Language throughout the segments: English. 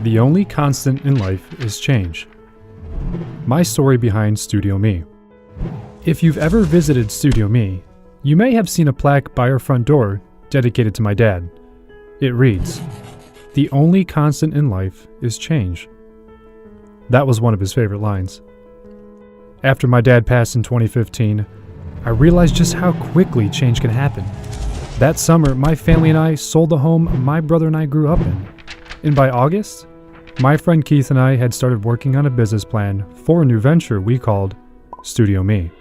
The only constant in life is change. My story behind StudioMe. If you've ever visited StudioMe, you may have seen a plaque by our front door dedicated to my dad. It reads, "The only constant in life is change." That was one of his favorite lines. After my dad passed in 2015, I realized just how quickly change can happen. That summer, my family and I sold the home my brother and I grew up in. And by August, my friend Keith and I had started working on a business plan for a new venture we called StudioMe.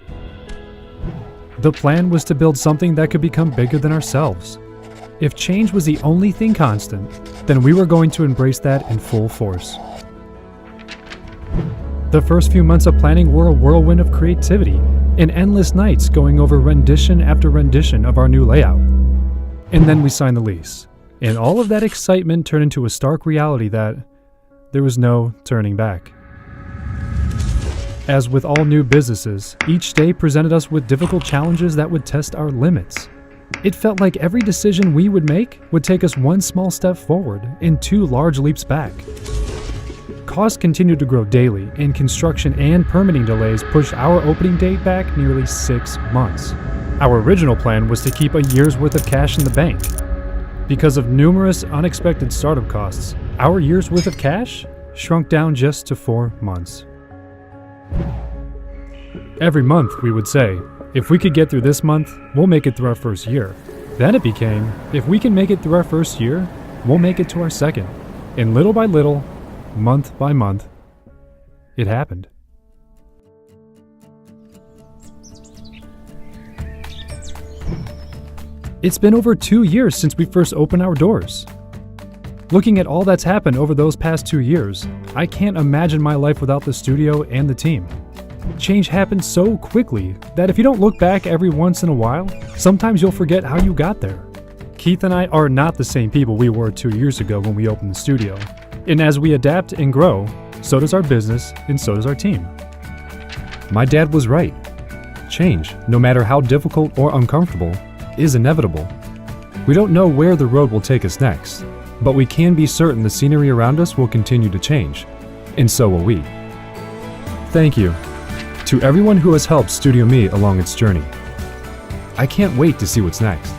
The plan was to build something that could become bigger than ourselves. If change was the only thing constant, then we were going to embrace that in full force. The first few months of planning were a whirlwind of creativity and endless nights going over rendition after rendition of our new layout. And then we signed the lease, and all of that excitement turned into a stark reality that there was no turning back. As with all new businesses, each day presented us with difficult challenges that would test our limits. It felt like every decision we would make would take us one small step forward and two large leaps back. Costs continued to grow daily, and construction and permitting delays pushed our opening date back nearly 6 months. Our original plan was to keep a year's worth of cash in the bank. Because of numerous unexpected startup costs, our year's worth of cash shrunk down just to 4 months. Every month we would say, if we could get through this month, we'll make it through our first year. Then it became, if we can make it through our first year, we'll make it to our second. And little by little, month by month, it happened. It's been over 2 years since we first opened our doors. Looking at all that's happened over those past 2 years, I can't imagine my life without the studio and the team. Change happens so quickly that if you don't look back every once in a while, sometimes you'll forget how you got there. Keith and I are not the same people we were 2 years ago when we opened the studio. And as we adapt and grow, so does our business and so does our team. My dad was right. Change, no matter how difficult or uncomfortable, is inevitable. We don't know where the road will take us next, but we can be certain the scenery around us will continue to change, and so will we. Thank you to everyone who has helped StudioMe along its journey. I can't wait to see what's next.